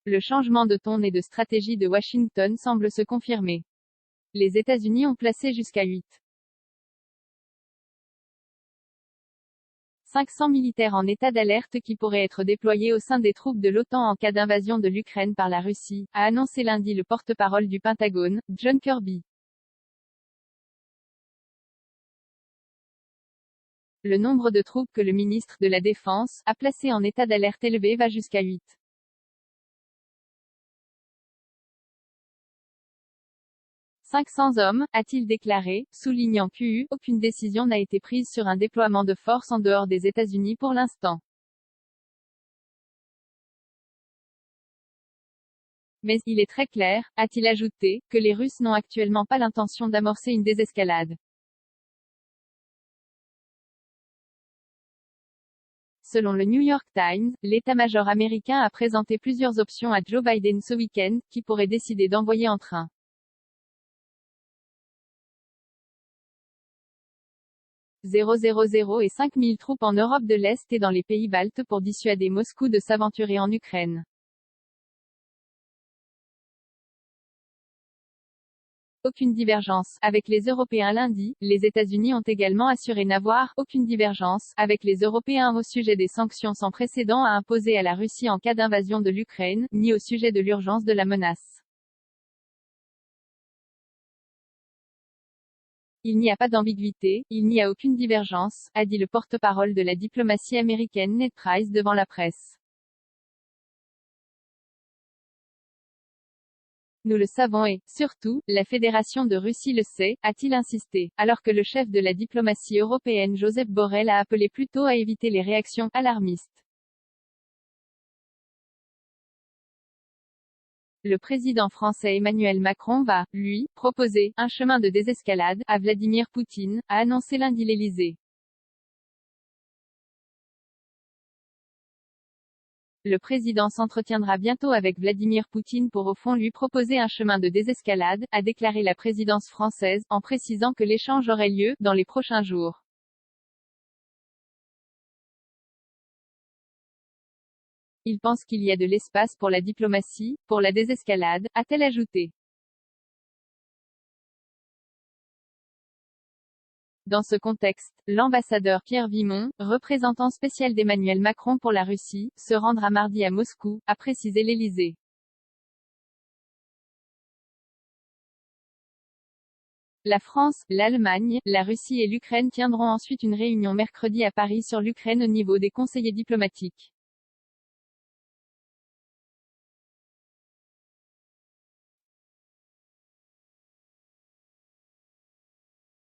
Le changement de ton et de stratégie de Washington semble se confirmer. Les États-Unis ont placé jusqu'à 500 militaires en état d'alerte qui pourraient être déployés au sein des troupes de l'OTAN en cas d'invasion de l'Ukraine par la Russie, a annoncé lundi le porte-parole du Pentagone, John Kirby. Le nombre de troupes que le ministre de la Défense a placé en état d'alerte élevé va jusqu'à 500 hommes, a-t-il déclaré, soulignant qu'aucune décision n'a été prise sur un déploiement de force en dehors des États-Unis pour l'instant. Mais il est très clair, a-t-il ajouté, que les Russes n'ont actuellement pas l'intention d'amorcer une désescalade. Selon le New York Times, l'état-major américain a présenté plusieurs options à Joe Biden ce week-end, qui pourrait décider d'envoyer en train. 000 et 5000 troupes en Europe de l'Est et dans les pays baltes pour dissuader Moscou de s'aventurer en Ukraine. Aucune divergence avec les Européens lundi, les États-Unis ont également assuré n'avoir aucune divergence avec les Européens au sujet des sanctions sans précédent à imposer à la Russie en cas d'invasion de l'Ukraine, ni au sujet de l'urgence de la menace. Il n'y a pas d'ambiguïté, il n'y a aucune divergence, a dit le porte-parole de la diplomatie américaine Ned Price devant la presse. Nous le savons et, surtout, la Fédération de Russie le sait, a-t-il insisté, alors que le chef de la diplomatie européenne Josep Borrell a appelé plutôt à éviter les réactions alarmistes. Le président français Emmanuel Macron va, lui, proposer un chemin de désescalade à Vladimir Poutine, a annoncé lundi l'Élysée. Le président s'entretiendra bientôt avec Vladimir Poutine pour au fond lui proposer un chemin de désescalade, a déclaré la présidence française, en précisant que l'échange aurait lieu dans les prochains jours. Il pense qu'il y a de l'espace pour la diplomatie, pour la désescalade, a-t-elle ajouté. Dans ce contexte, l'ambassadeur Pierre Vimont, représentant spécial d'Emmanuel Macron pour la Russie, se rendra mardi à Moscou, a précisé l'Élysée. La France, l'Allemagne, la Russie et l'Ukraine tiendront ensuite une réunion mercredi à Paris sur l'Ukraine au niveau des conseillers diplomatiques.